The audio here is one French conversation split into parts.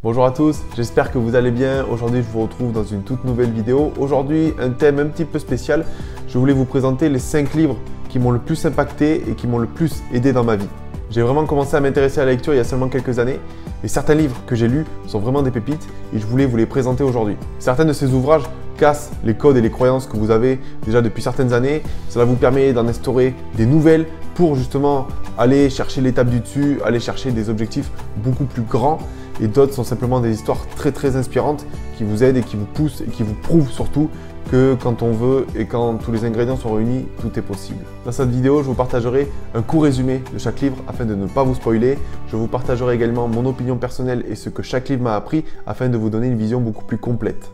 Bonjour à tous, j'espère que vous allez bien. Aujourd'hui, je vous retrouve dans une toute nouvelle vidéo. Aujourd'hui, un thème un petit peu spécial. Je voulais vous présenter les 5 livres qui m'ont le plus impacté et qui m'ont le plus aidé dans ma vie. J'ai vraiment commencé à m'intéresser à la lecture il y a seulement quelques années et certains livres que j'ai lus sont vraiment des pépites et je voulais vous les présenter aujourd'hui. Certains de ces ouvrages cassent les codes et les croyances que vous avez déjà depuis certaines années. Cela vous permet d'en instaurer des nouvelles pour justement aller chercher l'étape du dessus, aller chercher des objectifs beaucoup plus grands. Et d'autres sont simplement des histoires très inspirantes qui vous aident et qui vous poussent et qui vous prouvent surtout que quand on veut et quand tous les ingrédients sont réunis, tout est possible. Dans cette vidéo, je vous partagerai un court résumé de chaque livre afin de ne pas vous spoiler. Je vous partagerai également mon opinion personnelle et ce que chaque livre m'a appris afin de vous donner une vision beaucoup plus complète.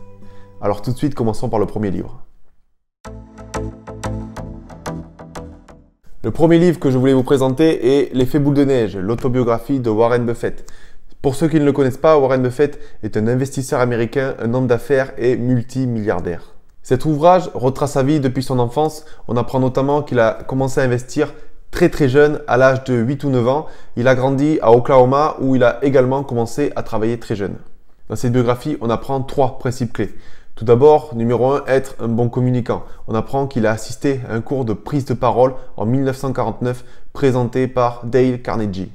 Alors tout de suite, commençons par le premier livre. Le premier livre que je voulais vous présenter est L'effet boule de neige, l'autobiographie de Warren Buffett. Pour ceux qui ne le connaissent pas, Warren Buffett est un investisseur américain, un homme d'affaires et multimilliardaire. Cet ouvrage retrace sa vie depuis son enfance. On apprend notamment qu'il a commencé à investir très jeune, à l'âge de 8 ou 9 ans. Il a grandi à Oklahoma où il a également commencé à travailler très jeune. Dans cette biographie, on apprend 3 principes clés. Tout d'abord, numéro 1, être un bon communicant. On apprend qu'il a assisté à un cours de prise de parole en 1949 présenté par Dale Carnegie.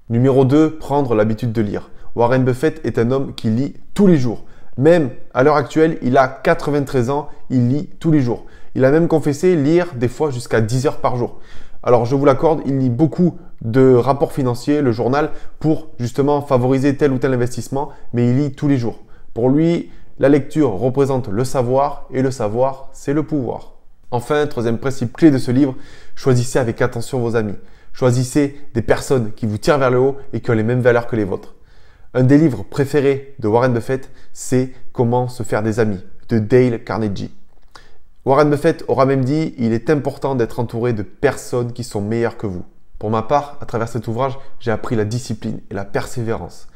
Numéro 2, prendre l'habitude de lire. Warren Buffett est un homme qui lit tous les jours. Même à l'heure actuelle, il a 93 ans, il lit tous les jours. Il a même confessé lire des fois jusqu'à 10 heures par jour. Alors je vous l'accorde, il lit beaucoup de rapports financiers, le journal, pour justement favoriser tel ou tel investissement, mais il lit tous les jours. Pour lui, la lecture représente le savoir et le savoir, c'est le pouvoir. Enfin, troisième principe clé de ce livre, choisissez avec attention vos amis. Choisissez des personnes qui vous tirent vers le haut et qui ont les mêmes valeurs que les vôtres. Un des livres préférés de Warren Buffett, c'est Comment se faire des amis de Dale Carnegie. Warren Buffett aura même dit « Il est important d'être entouré de personnes qui sont meilleures que vous ». Pour ma part, à travers cet ouvrage, j'ai appris la discipline et la persévérance.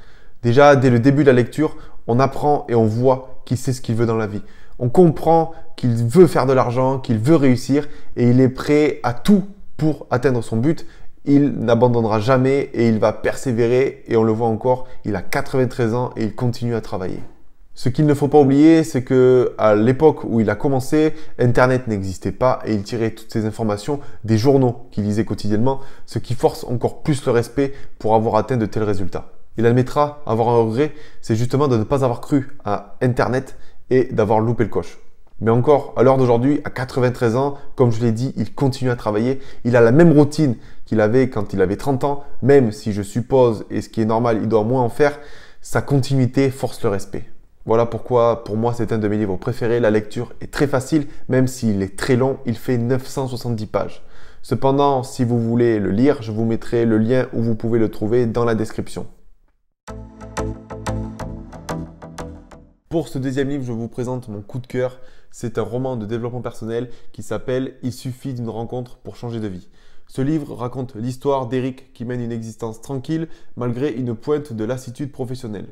Déjà, dès le début de la lecture, on apprend et on voit qu'il sait ce qu'il veut dans la vie. On comprend qu'il veut faire de l'argent, qu'il veut réussir et il est prêt à tout pour atteindre son but. Il n'abandonnera jamais et il va persévérer et on le voit encore, il a 93 ans et il continue à travailler. Ce qu'il ne faut pas oublier, c'est que à l'époque où il a commencé, Internet n'existait pas et il tirait toutes ces informations des journaux qu'il lisait quotidiennement, ce qui force encore plus le respect pour avoir atteint de tels résultats. Il admettra avoir un regret, c'est justement de ne pas avoir cru à Internet et d'avoir loupé le coche. Mais encore, à l'heure d'aujourd'hui, à 93 ans, comme je l'ai dit, il continue à travailler. Il a la même routine qu'il avait quand il avait 30 ans, même si je suppose, et ce qui est normal, il doit moins en faire, sa continuité force le respect. Voilà pourquoi, pour moi, c'est un de mes livres préférés. La lecture est très facile, même s'il est très long, il fait 970 pages. Cependant, si vous voulez le lire, je vous mettrai le lien où vous pouvez le trouver dans la description. Pour ce deuxième livre, je vous présente mon coup de cœur. C'est un roman de développement personnel qui s'appelle « Il suffit d'une rencontre pour changer de vie ». Ce livre raconte l'histoire d'Eric qui mène une existence tranquille malgré une pointe de lassitude professionnelle.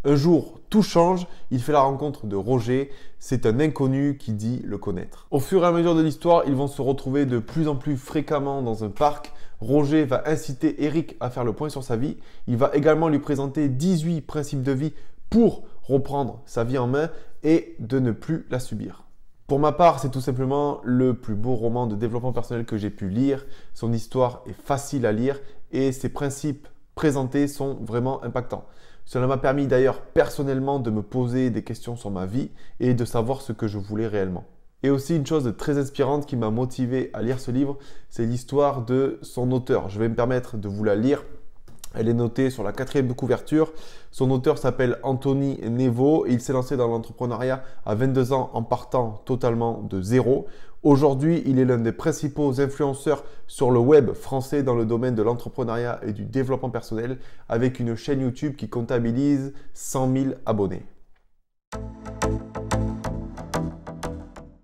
Un jour, tout change, il fait la rencontre de Roger, c'est un inconnu qui dit le connaître. Au fur et à mesure de l'histoire, ils vont se retrouver de plus en plus fréquemment dans un parc. Roger va inciter Eric à faire le point sur sa vie. Il va également lui présenter 18 principes de vie pour reprendre sa vie en main et de ne plus la subir. Pour ma part, c'est tout simplement le plus beau roman de développement personnel que j'ai pu lire. Son histoire est facile à lire et ses principes présentés sont vraiment impactants. Cela m'a permis d'ailleurs personnellement de me poser des questions sur ma vie et de savoir ce que je voulais réellement. Et aussi une chose très inspirante qui m'a motivé à lire ce livre, c'est l'histoire de son auteur. Je vais me permettre de vous la lire. Elle est notée sur la 4e de couverture. Son auteur s'appelle Anthony Nevo et il s'est lancé dans l'entrepreneuriat à 22 ans en partant totalement de zéro. Aujourd'hui, il est l'un des principaux influenceurs sur le web français dans le domaine de l'entrepreneuriat et du développement personnel avec une chaîne YouTube qui comptabilise 100 000 abonnés.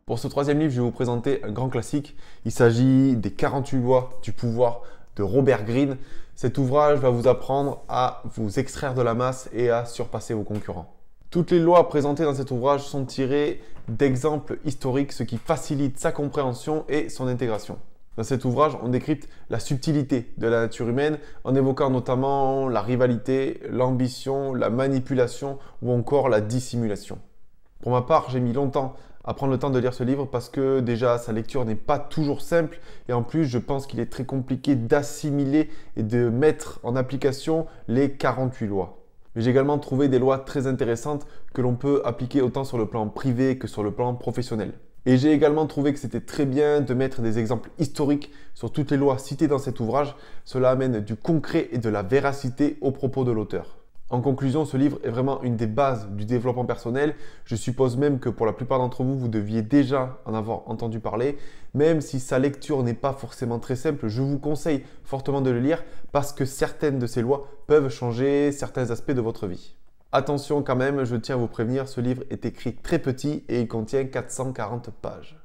Pour ce troisième livre, je vais vous présenter un grand classique. Il s'agit des 48 lois du pouvoir de Robert Greene. Cet ouvrage va vous apprendre à vous extraire de la masse et à surpasser vos concurrents. Toutes les lois présentées dans cet ouvrage sont tirées d'exemples historiques, ce qui facilite sa compréhension et son intégration. Dans cet ouvrage, on décrypte la subtilité de la nature humaine en évoquant notamment la rivalité, l'ambition, la manipulation ou encore la dissimulation. Pour ma part, j'ai mis longtemps à prendre le temps de lire ce livre parce que déjà sa lecture n'est pas toujours simple et en plus je pense qu'il est très compliqué d'assimiler et de mettre en application les 48 lois. Mais j'ai également trouvé des lois très intéressantes que l'on peut appliquer autant sur le plan privé que sur le plan professionnel. Et j'ai également trouvé que c'était très bien de mettre des exemples historiques sur toutes les lois citées dans cet ouvrage. Cela amène du concret et de la véracité aux propos de l'auteur. En conclusion, ce livre est vraiment une des bases du développement personnel. Je suppose même que pour la plupart d'entre vous, vous deviez déjà en avoir entendu parler. Même si sa lecture n'est pas forcément très simple, je vous conseille fortement de le lire parce que certaines de ces lois peuvent changer certains aspects de votre vie. Attention quand même, je tiens à vous prévenir, ce livre est écrit très petit et il contient 440 pages.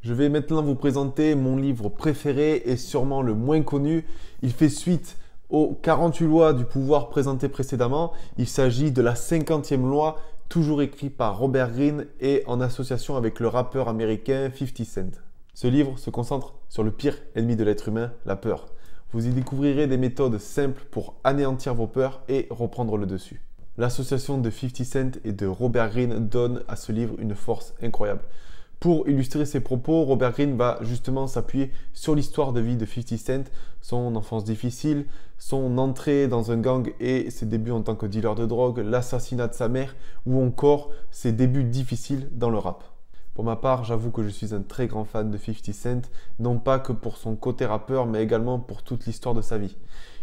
Je vais maintenant vous présenter mon livre préféré et sûrement le moins connu. Il fait suite aux 48 lois du pouvoir présentées précédemment. Il s'agit de la 50e loi, toujours écrite par Robert Greene et en association avec le rappeur américain 50 Cent. Ce livre se concentre sur le pire ennemi de l'être humain, la peur. Vous y découvrirez des méthodes simples pour anéantir vos peurs et reprendre le dessus. L'association de 50 Cent et de Robert Greene donne à ce livre une force incroyable. Pour illustrer ses propos, Robert Greene va justement s'appuyer sur l'histoire de vie de 50 Cent, son enfance difficile, son entrée dans un gang et ses débuts en tant que dealer de drogue, l'assassinat de sa mère ou encore ses débuts difficiles dans le rap. Pour ma part, j'avoue que je suis un très grand fan de 50 Cent, non pas que pour son côté rappeur, mais également pour toute l'histoire de sa vie.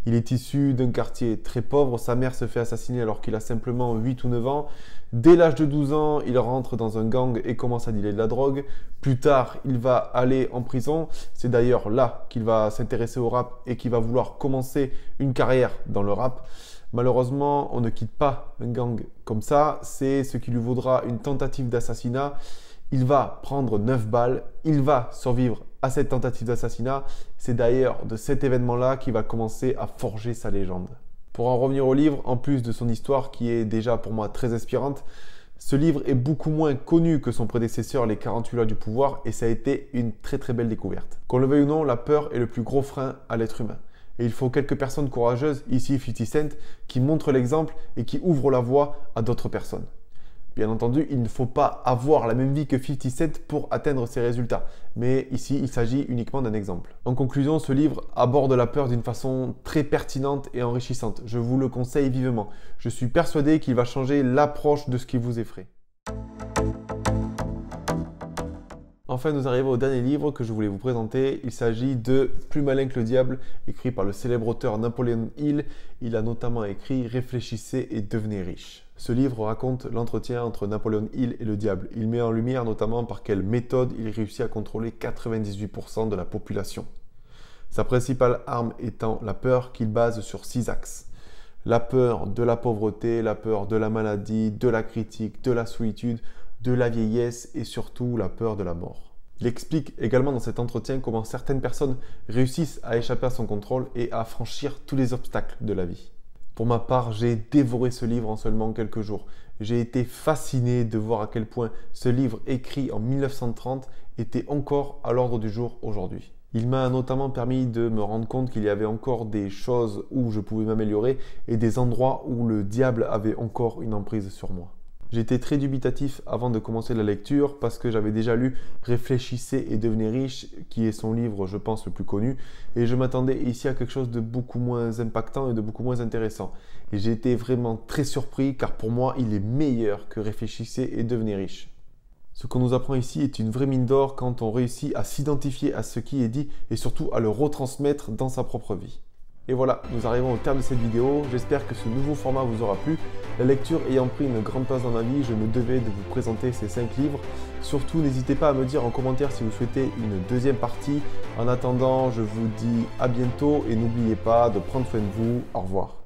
Il est issu d'un quartier très pauvre, sa mère se fait assassiner alors qu'il a simplement 8 ou 9 ans. Dès l'âge de 12 ans, il rentre dans un gang et commence à dealer de la drogue. Plus tard, il va aller en prison. C'est d'ailleurs là qu'il va s'intéresser au rap et qu'il va vouloir commencer une carrière dans le rap. Malheureusement, on ne quitte pas un gang comme ça. C'est ce qui lui vaudra une tentative d'assassinat. Il va prendre 9 balles, il va survivre à cette tentative d'assassinat. C'est d'ailleurs de cet événement-là qu'il va commencer à forger sa légende. Pour en revenir au livre, en plus de son histoire qui est déjà pour moi très inspirante, ce livre est beaucoup moins connu que son prédécesseur, Les 48 lois du pouvoir, et ça a été une très très belle découverte. Qu'on le veuille ou non, la peur est le plus gros frein à l'être humain. Et il faut quelques personnes courageuses, ici 50 Cent, qui montrent l'exemple et qui ouvrent la voie à d'autres personnes. Bien entendu, il ne faut pas avoir la même vie que 50 Cent pour atteindre ces résultats. Mais ici, il s'agit uniquement d'un exemple. En conclusion, ce livre aborde la peur d'une façon très pertinente et enrichissante. Je vous le conseille vivement. Je suis persuadé qu'il va changer l'approche de ce qui vous effraie. Enfin, nous arrivons au dernier livre que je voulais vous présenter. Il s'agit de Plus malin que le diable, écrit par le célèbre auteur Napoleon Hill. Il a notamment écrit « Réfléchissez et devenez riche ». Ce livre raconte l'entretien entre Napoleon Hill et le diable. Il met en lumière notamment par quelle méthode il réussit à contrôler 98% de la population. Sa principale arme étant la peur qu'il base sur 6 axes. La peur de la pauvreté, la peur de la maladie, de la critique, de la solitude, de la vieillesse et surtout la peur de la mort. Il explique également dans cet entretien comment certaines personnes réussissent à échapper à son contrôle et à franchir tous les obstacles de la vie. Pour ma part, j'ai dévoré ce livre en seulement quelques jours. J'ai été fasciné de voir à quel point ce livre écrit en 1930 était encore à l'ordre du jour aujourd'hui. Il m'a notamment permis de me rendre compte qu'il y avait encore des choses où je pouvais m'améliorer et des endroits où le diable avait encore une emprise sur moi. J'étais très dubitatif avant de commencer la lecture parce que j'avais déjà lu Réfléchissez et devenez riche, qui est son livre, je pense, le plus connu. Et je m'attendais ici à quelque chose de beaucoup moins impactant et de beaucoup moins intéressant. Et j'ai été vraiment très surpris car pour moi, il est meilleur que Réfléchissez et devenez riche. Ce qu'on nous apprend ici est une vraie mine d'or quand on réussit à s'identifier à ce qui est dit et surtout à le retransmettre dans sa propre vie. Et voilà, nous arrivons au terme de cette vidéo. J'espère que ce nouveau format vous aura plu. La lecture ayant pris une grande place dans ma vie, je me devais de vous présenter ces 5 livres. Surtout, n'hésitez pas à me dire en commentaire si vous souhaitez une deuxième partie. En attendant, je vous dis à bientôt et n'oubliez pas de prendre soin de vous. Au revoir.